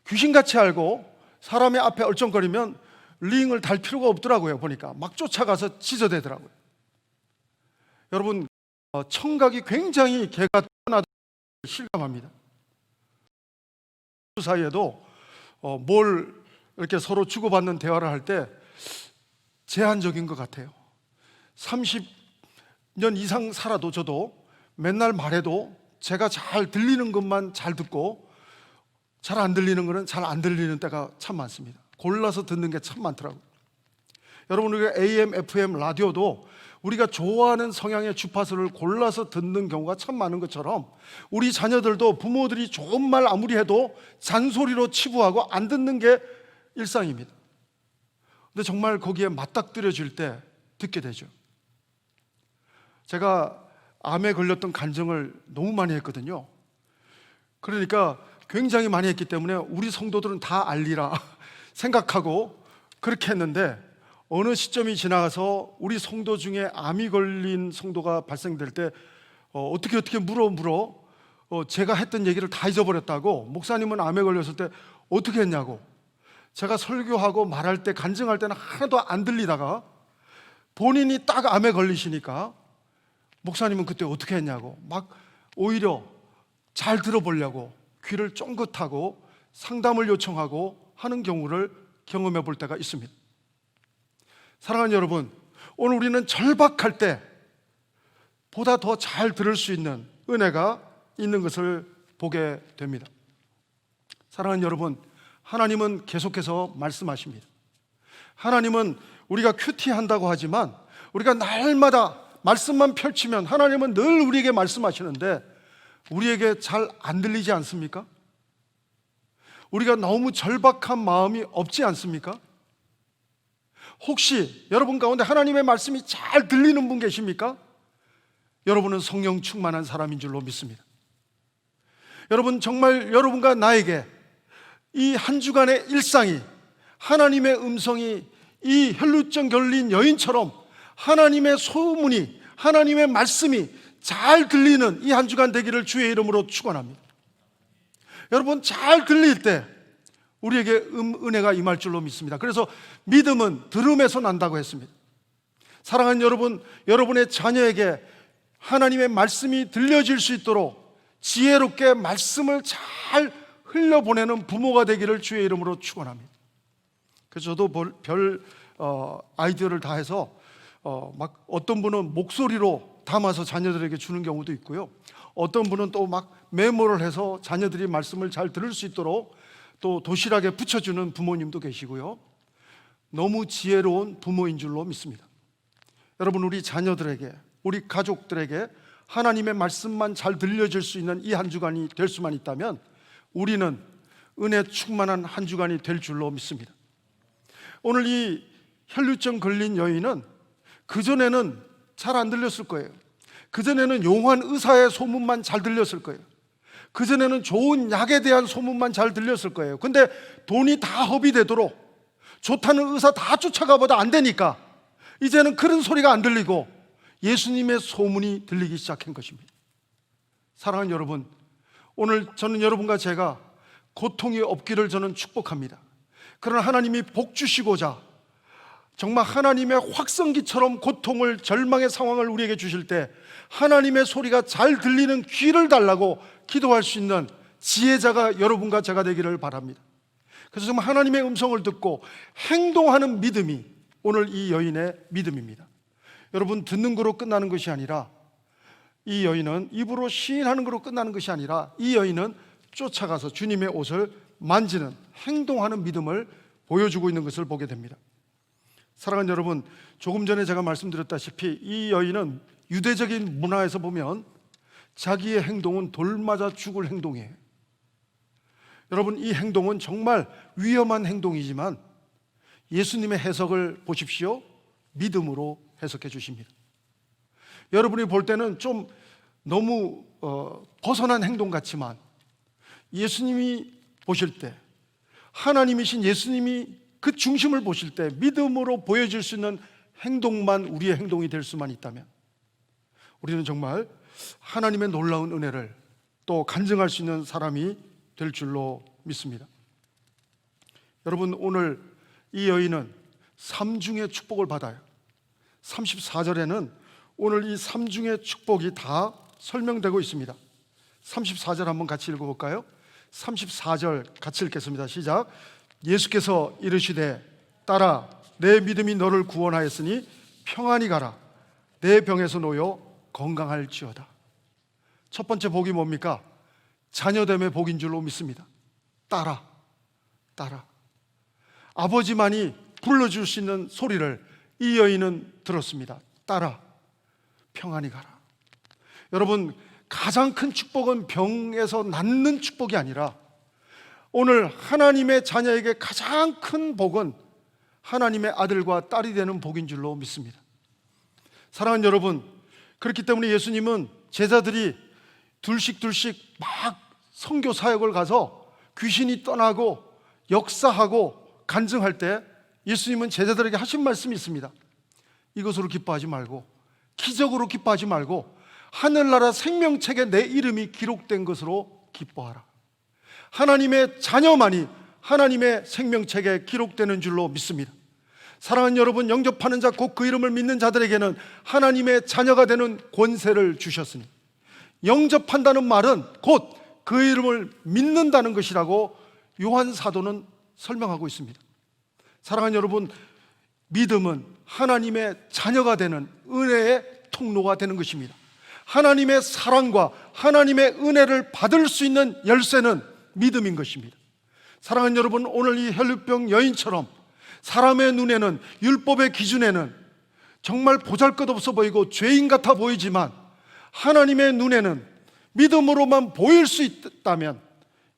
귀신같이 알고 사람의 앞에 얼쩡거리면 링을 달 필요가 없더라고요. 보니까 막 쫓아가서 짖어대더라고요. 여러분, 청각이 굉장히 개가 뛰어나다는 걸 실감합니다. 그 사이에도 뭘 이렇게 서로 주고받는 대화를 할 때 제한적인 것 같아요. 30년 이상 살아도 저도 맨날 말해도 제가 잘 들리는 것만 잘 듣고 잘 안 들리는 거는 잘 안 들리는 때가 참 많습니다. 골라서 듣는 게 참 많더라고요. 여러분, 우리가 AM, FM 라디오도 우리가 좋아하는 성향의 주파수를 골라서 듣는 경우가 참 많은 것처럼 우리 자녀들도 부모들이 좋은 말 아무리 해도 잔소리로 치부하고 안 듣는 게 일상입니다. 근데 정말 거기에 맞닥뜨려질 때 듣게 되죠. 제가 암에 걸렸던 간증을 너무 많이 했거든요. 그러니까 굉장히 많이 했기 때문에 우리 성도들은 다 알리라 생각하고 그렇게 했는데, 어느 시점이 지나가서 우리 성도 중에 암이 걸린 성도가 발생될 때 어떻게 물어 제가 했던 얘기를 다 잊어버렸다고, 목사님은 암에 걸렸을 때 어떻게 했냐고, 제가 설교하고 말할 때 간증할 때는 하나도 안 들리다가 본인이 딱 암에 걸리시니까 목사님은 그때 어떻게 했냐고 막 오히려 잘 들어보려고 귀를 쫑긋하고 상담을 요청하고 하는 경우를 경험해 볼 때가 있습니다. 사랑하는 여러분, 오늘 우리는 절박할 때 보다 더 잘 들을 수 있는 은혜가 있는 것을 보게 됩니다. 사랑하는 여러분, 하나님은 계속해서 말씀하십니다. 하나님은 우리가 큐티한다고 하지만 우리가 날마다 말씀만 펼치면 하나님은 늘 우리에게 말씀하시는데 우리에게 잘 안 들리지 않습니까? 우리가 너무 절박한 마음이 없지 않습니까? 혹시 여러분 가운데 하나님의 말씀이 잘 들리는 분 계십니까? 여러분은 성령 충만한 사람인 줄로 믿습니다. 여러분, 정말 여러분과 나에게 이 한 주간의 일상이, 하나님의 음성이 이 혈루증 걸린 여인처럼 하나님의 소문이, 하나님의 말씀이 잘 들리는 이 한 주간 되기를 주의 이름으로 축원합니다. 여러분, 잘 들릴 때 우리에게 은혜가 임할 줄로 믿습니다. 그래서 믿음은 들음에서 난다고 했습니다. 사랑하는 여러분, 여러분의 자녀에게 하나님의 말씀이 들려질 수 있도록 지혜롭게 말씀을 잘 흘려보내는 부모가 되기를 주의 이름으로 축원합니다. 그래서 저도 별 아이디어를 다 해서 막 어떤 분은 목소리로 담아서 자녀들에게 주는 경우도 있고요. 어떤 분은 또 막 메모를 해서 자녀들이 말씀을 잘 들을 수 있도록 또 도시락에 붙여주는 부모님도 계시고요. 너무 지혜로운 부모인 줄로 믿습니다. 여러분, 우리 자녀들에게, 우리 가족들에게 하나님의 말씀만 잘 들려질 수 있는 이 한 주간이 될 수만 있다면 우리는 은혜 충만한 한 주간이 될 줄로 믿습니다. 오늘 이 혈루증 걸린 여인은 그전에는 잘 안 들렸을 거예요. 그전에는 용한 의사의 소문만 잘 들렸을 거예요. 그전에는 좋은 약에 대한 소문만 잘 들렸을 거예요. 근데 돈이 다 허비되도록 좋다는 의사 다 쫓아가보다 안 되니까 이제는 그런 소리가 안 들리고 예수님의 소문이 들리기 시작한 것입니다. 사랑하는 여러분, 오늘 저는 여러분과 제가 고통이 없기를 저는 축복합니다. 그러나 하나님이 복 주시고자 정말 하나님의 확성기처럼 고통을, 절망의 상황을 우리에게 주실 때 하나님의 소리가 잘 들리는 귀를 달라고 기도할 수 있는 지혜자가 여러분과 제가 되기를 바랍니다. 그래서 정말 하나님의 음성을 듣고 행동하는 믿음이 오늘 이 여인의 믿음입니다. 여러분, 듣는 거로 끝나는 것이 아니라, 이 여인은 입으로 시인하는 거로 끝나는 것이 아니라 이 여인은 쫓아가서 주님의 옷을 만지는, 행동하는 믿음을 보여주고 있는 것을 보게 됩니다. 사랑하는 여러분, 조금 전에 제가 말씀드렸다시피 이 여인은 유대적인 문화에서 보면 자기의 행동은 돌 맞아 죽을 행동이에요. 여러분, 이 행동은 정말 위험한 행동이지만 예수님의 해석을 보십시오. 믿음으로 해석해 주십니다. 여러분이 볼 때는 좀 너무 벗어난 행동 같지만 예수님이 보실 때, 하나님이신 예수님이 그 중심을 보실 때 믿음으로 보여질 수 있는 행동만 우리의 행동이 될 수만 있다면 우리는 정말 하나님의 놀라운 은혜를 또 간증할 수 있는 사람이 될 줄로 믿습니다. 여러분, 오늘 이 여인은 삼중의 축복을 받아요. 34절에는 오늘 이 삼중의 축복이 다 설명되고 있습니다. 34절 한번 같이 읽어볼까요? 34절 같이 읽겠습니다. 시작. 예수께서 이르시되 딸아, 내 믿음이 너를 구원하였으니 평안히 가라. 내 병에서 놓여 건강할지어다. 첫 번째 복이 뭡니까? 자녀됨의 복인 줄로 믿습니다. 딸아, 딸아. 아버지만이 불러줄 수 있는 소리를 이 여인은 들었습니다. 딸아, 평안히 가라. 여러분, 가장 큰 축복은 병에서 낫는 축복이 아니라 오늘 하나님의 자녀에게 가장 큰 복은 하나님의 아들과 딸이 되는 복인 줄로 믿습니다. 사랑하는 여러분, 그렇기 때문에 예수님은 제자들이 둘씩 막 선교 사역을 가서 귀신이 떠나고 역사하고 간증할 때 예수님은 제자들에게 하신 말씀이 있습니다. 이것으로 기뻐하지 말고, 기적으로 기뻐하지 말고 하늘나라 생명책에 내 이름이 기록된 것으로 기뻐하라. 하나님의 자녀만이 하나님의 생명책에 기록되는 줄로 믿습니다. 사랑하는 여러분, 영접하는 자 곧 그 이름을 믿는 자들에게는 하나님의 자녀가 되는 권세를 주셨으니, 영접한다는 말은 곧 그 이름을 믿는다는 것이라고 요한 사도는 설명하고 있습니다. 사랑하는 여러분, 믿음은 하나님의 자녀가 되는 은혜의 통로가 되는 것입니다. 하나님의 사랑과 하나님의 은혜를 받을 수 있는 열쇠는 믿음인 것입니다. 사랑하는 여러분, 오늘 이 혈루병 여인처럼 사람의 눈에는, 율법의 기준에는 정말 보잘것없어 보이고 죄인 같아 보이지만 하나님의 눈에는 믿음으로만 보일 수 있다면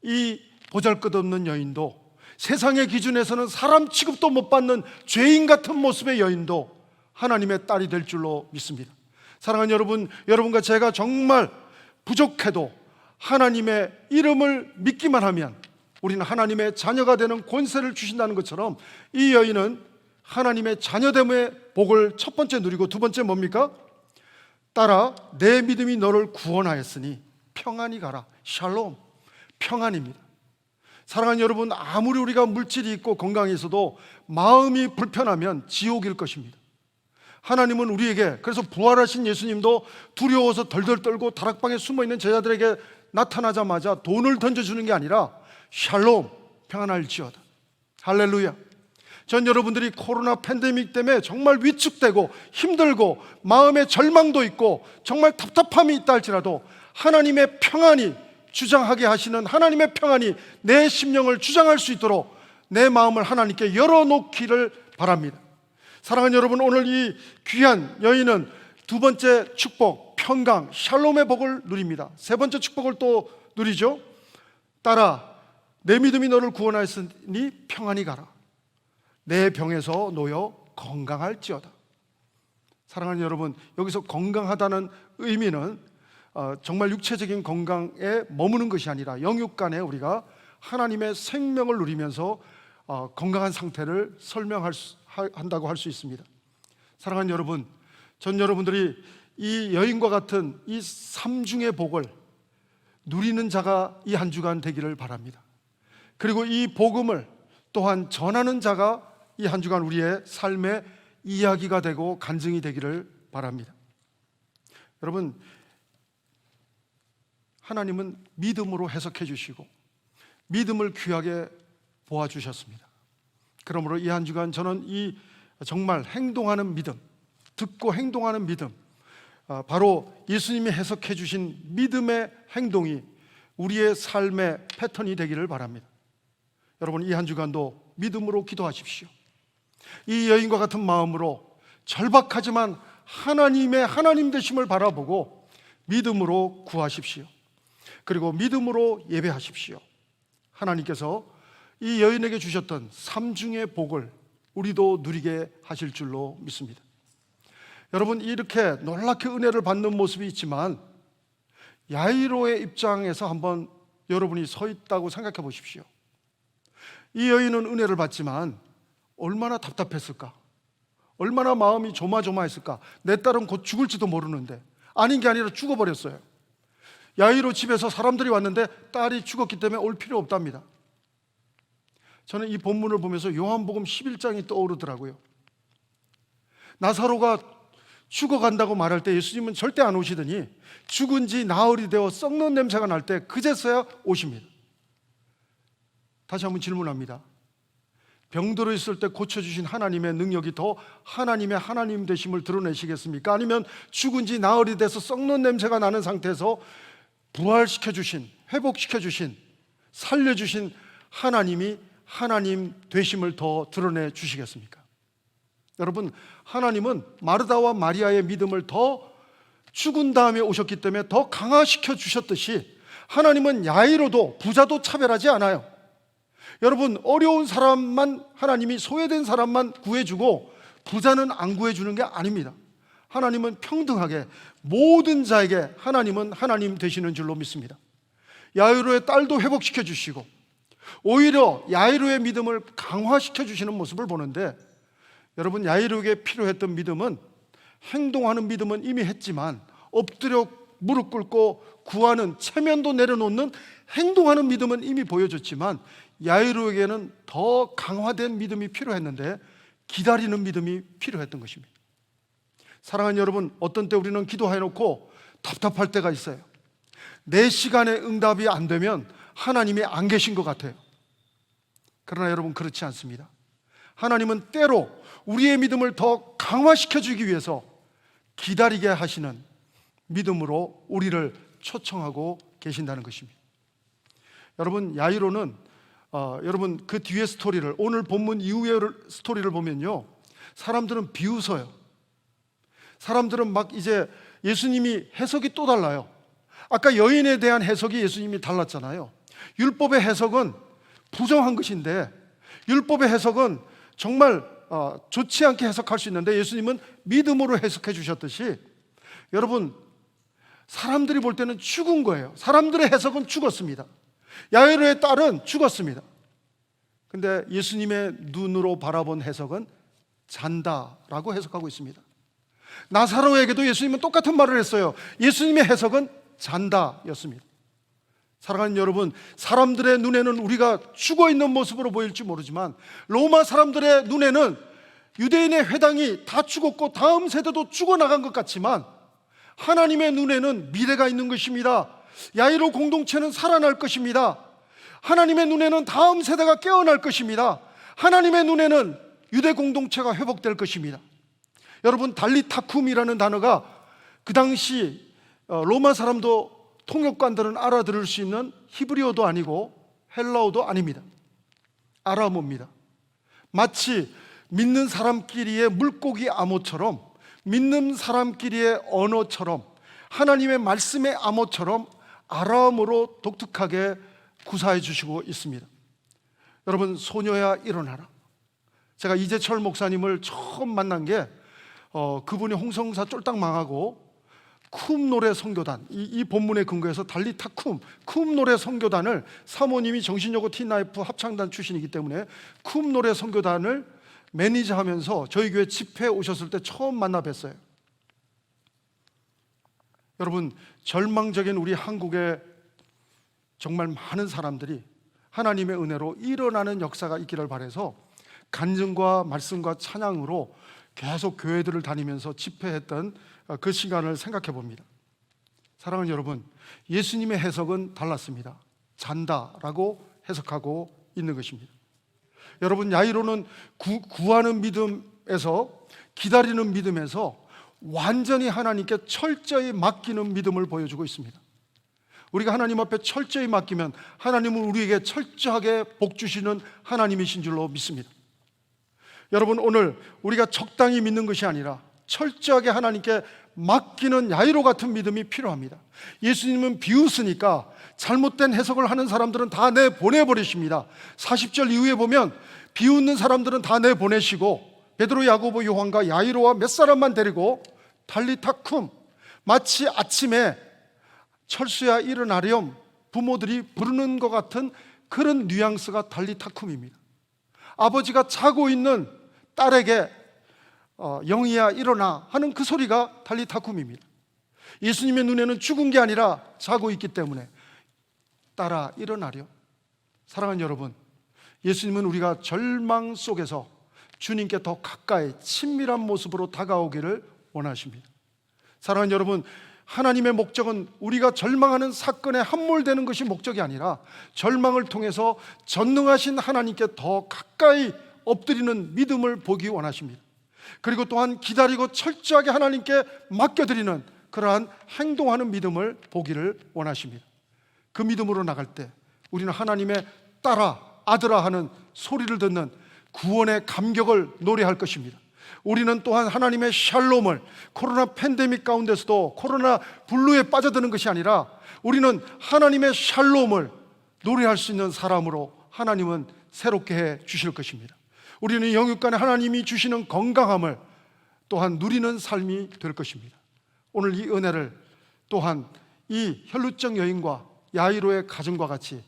이 보잘것없는 여인도, 세상의 기준에서는 사람 취급도 못 받는 죄인 같은 모습의 여인도 하나님의 딸이 될 줄로 믿습니다. 사랑하는 여러분, 여러분과 제가 정말 부족해도 하나님의 이름을 믿기만 하면 우리는 하나님의 자녀가 되는 권세를 주신다는 것처럼 이 여인은 하나님의 자녀됨의 복을 첫 번째 누리고, 두 번째 뭡니까? 딸아, 내 믿음이 너를 구원하였으니 평안히 가라. 샬롬, 평안입니다. 사랑하는 여러분, 아무리 우리가 물질이 있고 건강이 있어도 마음이 불편하면 지옥일 것입니다. 하나님은 우리에게, 그래서 부활하신 예수님도 두려워서 덜덜 떨고 다락방에 숨어있는 제자들에게 나타나자마자 돈을 던져주는 게 아니라 샬롬, 평안할지어다. 할렐루야. 전 여러분들이 코로나 팬데믹 때문에 정말 위축되고 힘들고 마음에 절망도 있고 정말 답답함이 있다 할지라도 하나님의 평안이 주장하게 하시는 하나님의 평안이 내 심령을 주장할 수 있도록 내 마음을 하나님께 열어놓기를 바랍니다. 사랑하는 여러분, 오늘 이 귀한 여인은 두 번째 축복, 평강, 샬롬의 복을 누립니다. 세 번째 축복을 또 누리죠. 딸아, 내 믿음이 너를 구원하였으니 평안히 가라. 내 병에서 놓여 건강할지어다. 사랑하는 여러분, 여기서 건강하다는 의미는 정말 육체적인 건강에 머무는 것이 아니라 영육간에 우리가 하나님의 생명을 누리면서 건강한 상태를 설명한다고 할 수 있습니다. 사랑하는 여러분, 전 여러분들이 이 여인과 같은 이 삼중의 복을 누리는 자가 이 한 주간 되기를 바랍니다. 그리고 이 복음을 또한 전하는 자가 이 한 주간 우리의 삶의 이야기가 되고 간증이 되기를 바랍니다. 여러분, 하나님은 믿음으로 해석해 주시고 믿음을 귀하게 보아주셨습니다. 그러므로 이 한 주간 저는 이 정말 행동하는 믿음, 듣고 행동하는 믿음, 바로 예수님이 해석해 주신 믿음의 행동이 우리의 삶의 패턴이 되기를 바랍니다. 여러분, 이 한 주간도 믿음으로 기도하십시오. 이 여인과 같은 마음으로 절박하지만 하나님의 하나님 되심을 바라보고 믿음으로 구하십시오. 그리고 믿음으로 예배하십시오. 하나님께서 이 여인에게 주셨던 삼중의 복을 우리도 누리게 하실 줄로 믿습니다. 여러분, 이렇게 놀랍게 은혜를 받는 모습이 있지만 야이로의 입장에서 한번 여러분이 서 있다고 생각해 보십시오. 이 여인은 은혜를 받지만 얼마나 답답했을까? 얼마나 마음이 조마조마했을까? 내 딸은 곧 죽을지도 모르는데, 아닌 게 아니라 죽어버렸어요. 야이로 집에서 사람들이 왔는데 딸이 죽었기 때문에 올 필요 없답니다. 저는 이 본문을 보면서 요한복음 11장이 떠오르더라고요. 나사로가 죽어간다고 말할 때 예수님은 절대 안 오시더니 죽은 지 나흘이 되어 썩는 냄새가 날 때 그제서야 오십니다. 다시 한번 질문합니다. 병들어 있을 때 고쳐주신 하나님의 능력이 더 하나님의 하나님 되심을 드러내시겠습니까? 아니면 죽은 지 나흘이 돼서 썩는 냄새가 나는 상태에서 부활시켜주신, 회복시켜주신, 살려주신 하나님이 하나님 되심을 더 드러내 주시겠습니까? 여러분, 하나님은 마르다와 마리아의 믿음을 더 죽은 다음에 오셨기 때문에 더 강화시켜 주셨듯이 하나님은 야이로도 부자도 차별하지 않아요. 여러분, 어려운 사람만 하나님이 소외된 사람만 구해주고 부자는 안 구해주는 게 아닙니다. 하나님은 평등하게 모든 자에게 하나님은 하나님 되시는 줄로 믿습니다. 야이로의 딸도 회복시켜 주시고 오히려 야이로의 믿음을 강화시켜 주시는 모습을 보는데, 여러분, 야이로에게 필요했던 믿음은, 행동하는 믿음은 이미 했지만 엎드려 무릎 꿇고 구하는, 체면도 내려놓는 행동하는 믿음은 이미 보여줬지만 야이로에게는 더 강화된 믿음이 필요했는데 기다리는 믿음이 필요했던 것입니다. 사랑하는 여러분, 어떤 때 우리는 기도해놓고 답답할 때가 있어요. 내 시간에 응답이 안 되면 하나님이 안 계신 것 같아요. 그러나 여러분, 그렇지 않습니다. 하나님은 때로 우리의 믿음을 더 강화시켜주기 위해서 기다리게 하시는 믿음으로 우리를 초청하고 계신다는 것입니다. 여러분, 야이로는 여러분 그 뒤에 스토리를, 오늘 본문 이후의 스토리를 보면요, 사람들은 비웃어요. 사람들은 막 이제 예수님이 해석이 또 달라요. 아까 여인에 대한 해석이 예수님이 달랐잖아요. 율법의 해석은 부정한 것인데, 율법의 해석은 정말 좋지 않게 해석할 수 있는데 예수님은 믿음으로 해석해 주셨듯이, 여러분, 사람들이 볼 때는 죽은 거예요. 사람들의 해석은 죽었습니다. 야이로의 딸은 죽었습니다. 근데 예수님의 눈으로 바라본 해석은 잔다라고 해석하고 있습니다. 나사로에게도 예수님은 똑같은 말을 했어요. 예수님의 해석은 잔다였습니다. 사랑하는 여러분, 사람들의 눈에는 우리가 죽어있는 모습으로 보일지 모르지만 로마 사람들의 눈에는 유대인의 회당이 다 죽었고 다음 세대도 죽어나간 것 같지만 하나님의 눈에는 미래가 있는 것입니다. 야이로 공동체는 살아날 것입니다. 하나님의 눈에는 다음 세대가 깨어날 것입니다. 하나님의 눈에는 유대 공동체가 회복될 것입니다. 여러분, 달리타쿰이라는 단어가 그 당시 로마 사람도 통역관들은 알아들을 수 있는 히브리어도 아니고 헬라어도 아닙니다. 아람어입니다. 마치 믿는 사람끼리의 물고기 암호처럼, 믿는 사람끼리의 언어처럼, 하나님의 말씀의 암호처럼 아람어로 독특하게 구사해 주시고 있습니다. 여러분, 소녀야 일어나라. 제가 이재철 목사님을 처음 만난 게 그분이 홍성사 쫄딱 망하고 쿰 노래 선교단, 이 본문에 근거해서 달리타쿰, 쿰 노래 선교단을, 사모님이 정신여고 티나이프 합창단 출신이기 때문에 쿰 노래 선교단을 매니저하면서 저희 교회 집회 오셨을 때 처음 만나 뵀어요. 여러분, 절망적인 우리 한국의 정말 많은 사람들이 하나님의 은혜로 일어나는 역사가 있기를 바라서 간증과 말씀과 찬양으로 계속 교회들을 다니면서 집회했던 그 시간을 생각해 봅니다. 사랑하는 여러분, 예수님의 해석은 달랐습니다. 잔다라고 해석하고 있는 것입니다. 여러분, 야이로는 구하는 믿음에서, 기다리는 믿음에서 완전히 하나님께 철저히 맡기는 믿음을 보여주고 있습니다. 우리가 하나님 앞에 철저히 맡기면 하나님은 우리에게 철저하게 복 주시는 하나님이신 줄로 믿습니다. 여러분, 오늘 우리가 적당히 믿는 것이 아니라 철저하게 하나님께 맡기는 야이로 같은 믿음이 필요합니다. 예수님은 비웃으니까 잘못된 해석을 하는 사람들은 다 내보내버리십니다. 40절 이후에 보면 비웃는 사람들은 다 내보내시고 베드로, 야고보, 요한과 야이로와 몇 사람만 데리고 달리타쿰, 마치 아침에 철수야 일어나렴 부모들이 부르는 것 같은 그런 뉘앙스가 달리타쿰입니다. 아버지가 자고 있는 딸에게 영희야 일어나 하는 그 소리가 달리타쿰입니다. 예수님의 눈에는 죽은 게 아니라 자고 있기 때문에 딸아 일어나렴. 사랑하는 여러분, 예수님은 우리가 절망 속에서 주님께 더 가까이 친밀한 모습으로 다가오기를 원하십니다. 사랑하는 여러분, 하나님의 목적은 우리가 절망하는 사건에 함몰되는 것이 목적이 아니라 절망을 통해서 전능하신 하나님께 더 가까이 엎드리는 믿음을 보기 원하십니다. 그리고 또한 기다리고 철저하게 하나님께 맡겨드리는 그러한 행동하는 믿음을 보기를 원하십니다. 그 믿음으로 나갈 때 우리는 하나님의 딸아, 아들아 하는 소리를 듣는 구원의 감격을 노래할 것입니다. 우리는 또한 하나님의 샬롬을, 코로나 팬데믹 가운데서도 코로나 블루에 빠져드는 것이 아니라 우리는 하나님의 샬롬을 노래할 수 있는 사람으로 하나님은 새롭게 해 주실 것입니다. 우리는 영육간에 하나님이 주시는 건강함을 또한 누리는 삶이 될 것입니다. 오늘 이 은혜를 또한 이 혈루증 여인과 야이로의 가정과 같이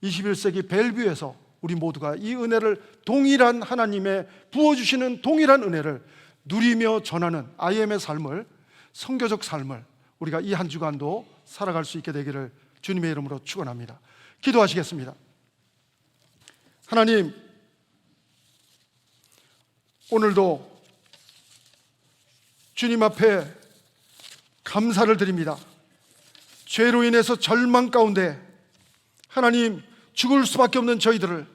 21세기 벨뷰에서 우리 모두가 이 은혜를 동일한 하나님의 부어주시는 동일한 은혜를 누리며 전하는 IM의 삶을, 선교적 삶을 우리가 이 한 주간도 살아갈 수 있게 되기를 주님의 이름으로 축원합니다. 기도하시겠습니다. 하나님, 오늘도 주님 앞에 감사를 드립니다. 죄로 인해서 절망 가운데 하나님 죽을 수밖에 없는 저희들을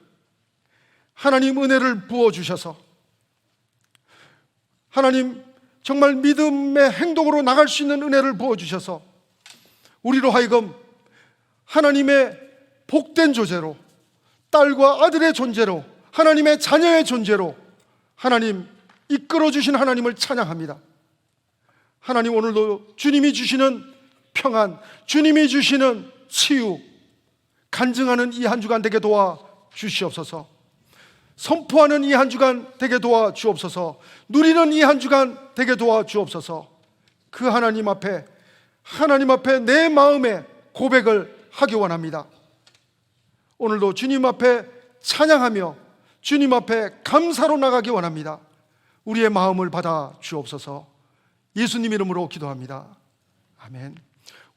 하나님 은혜를 부어주셔서 하나님 정말 믿음의 행동으로 나갈 수 있는 은혜를 부어주셔서 우리로 하여금 하나님의 복된 존재로, 딸과 아들의 존재로, 하나님의 자녀의 존재로 하나님 이끌어주신 하나님을 찬양합니다. 하나님, 오늘도 주님이 주시는 평안, 주님이 주시는 치유 간증하는 이 한 주간 되게 도와 주시옵소서. 선포하는 이 한 주간 되게 도와 주옵소서. 누리는 이 한 주간 되게 도와 주옵소서. 그 하나님 앞에 내 마음의 고백을 하기 원합니다. 오늘도 주님 앞에 찬양하며 주님 앞에 감사로 나가기 원합니다. 우리의 마음을 받아 주옵소서. 예수님 이름으로 기도합니다. 아멘.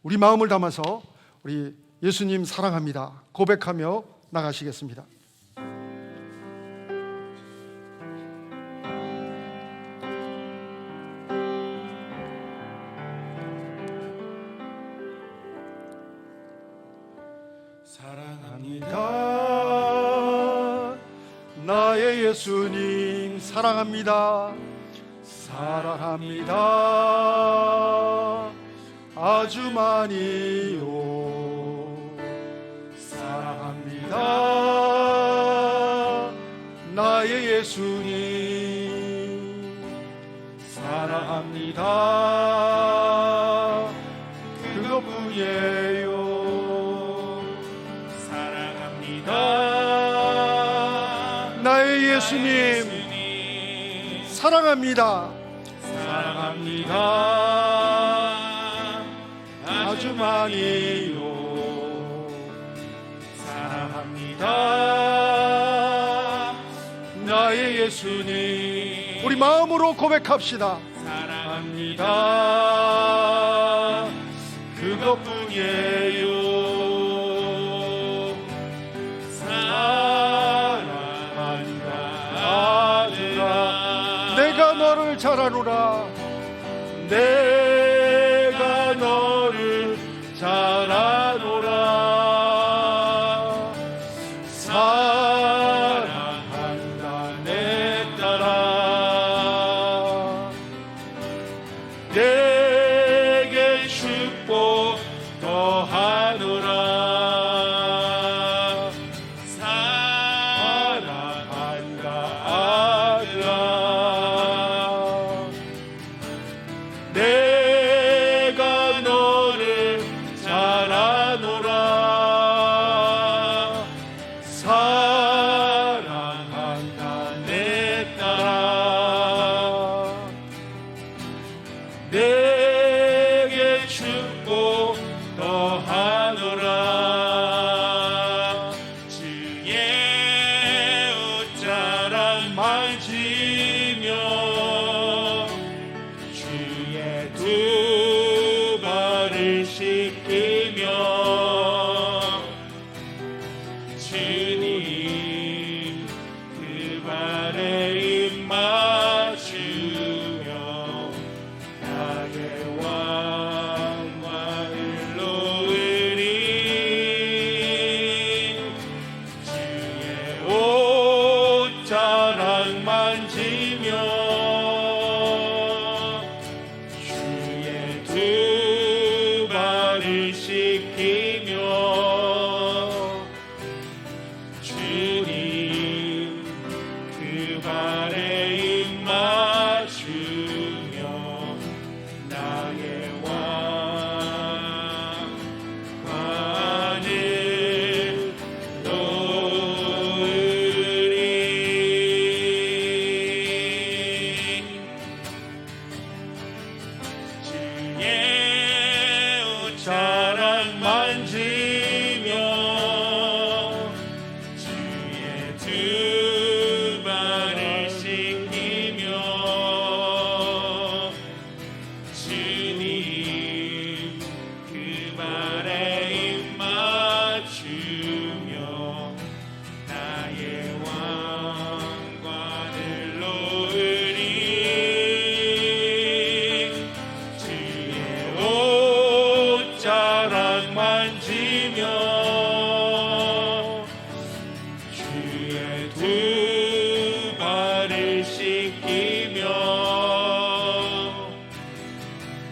우리 마음을 담아서 우리 예수님 사랑합니다 고백하며 나가시겠습니다. 사랑합니다 나의 예수님, 사랑합니다. 사랑합니다 아주 많이요. 사랑합니다 나의 예수님, 사랑합니다 그것뿐이에요. 사랑합니다 나의 예수님, 사랑합니다. 사랑합니다 아주 많이요. 사랑합니다 나의 예수님. 우리 마음으로 고백합시다. 사랑합니다 그것뿐이에요. 사랑한다 아들아, 내가 너를 잘 아노라. 내가 너를 잘 아노라. 사랑한다 내 딸아. 내게 축복 더하노라. 사랑한다 아들아. 씻기며 주님 그 발에 입 맞추며 나의 왕관을 놓으리 주의 옷자락 만지며 주의 두 발을 씻기며 주님 그 발에 입 맞추며 나의 왕관을 놓으리 주의 옷자락 만지며 주의 두 발을 씻기며 주님 그 발에 입 맞추며 나의 왕관을 놓으리 주의 옷자락 만지며 주의 두 발을 씻기며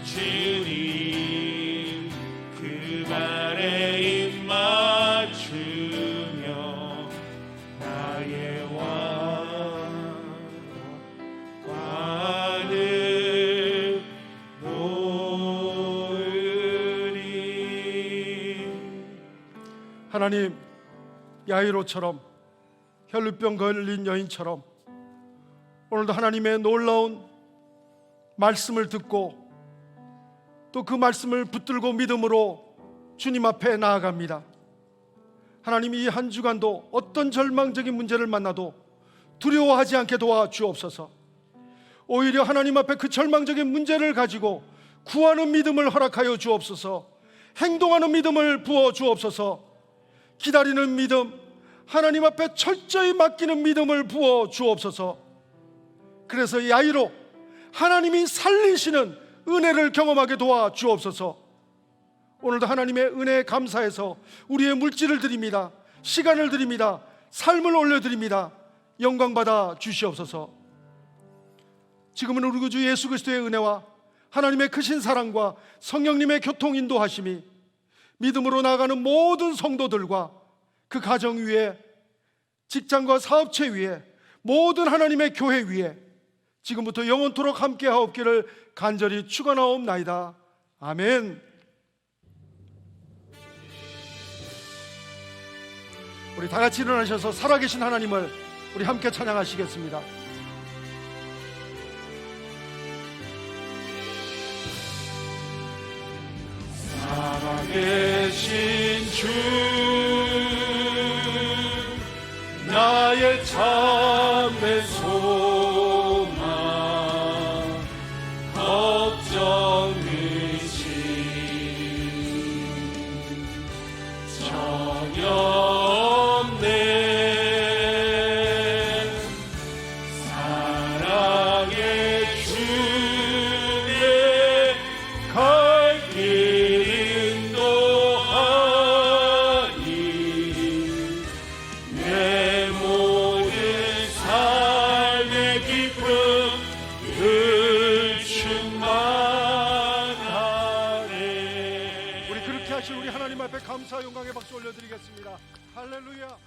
주님 그 발에 입 맞추며 나의 왕관을 놓으리. 하나님, 야이로처럼 혈루병 걸린 여인처럼 오늘도 하나님의 놀라운 말씀을 듣고 또 그 말씀을 붙들고 믿음으로 주님 앞에 나아갑니다. 하나님, 이 한 주간도 어떤 절망적인 문제를 만나도 두려워하지 않게 도와주옵소서. 오히려 하나님 앞에 그 절망적인 문제를 가지고 구하는 믿음을 허락하여 주옵소서. 행동하는 믿음을 부어 주옵소서. 기다리는 믿음, 하나님 앞에 철저히 맡기는 믿음을 부어 주옵소서. 그래서 야이로 하나님이 살리시는 은혜를 경험하게 도와 주옵소서. 오늘도 하나님의 은혜에 감사해서 우리의 물질을 드립니다. 시간을 드립니다. 삶을 올려드립니다. 영광받아 주시옵소서. 지금은 우리 구주 예수 그리스도의 은혜와 하나님의 크신 사랑과 성령님의 교통 인도하심이 믿음으로 나아가는 모든 성도들과 그 가정 위에, 직장과 사업체 위에, 모든 하나님의 교회 위에 지금부터 영원토록 함께 하옵기를 간절히 축원하옵나이다. 아멘. 우리 다 같이 일어나셔서 살아계신 하나님을 우리 함께 찬양하시겠습니다. 살아계신 주 나의 참된 소망 걱정 의심 전혀 없네 사랑의 주의 갈 길 인도하니 내 모든 삶의 기쁨 늘 충만하네. 우리 그렇게 하실 우리 하나님 앞에 감사 영광의 박수 올려드리겠습니다. 할렐루야.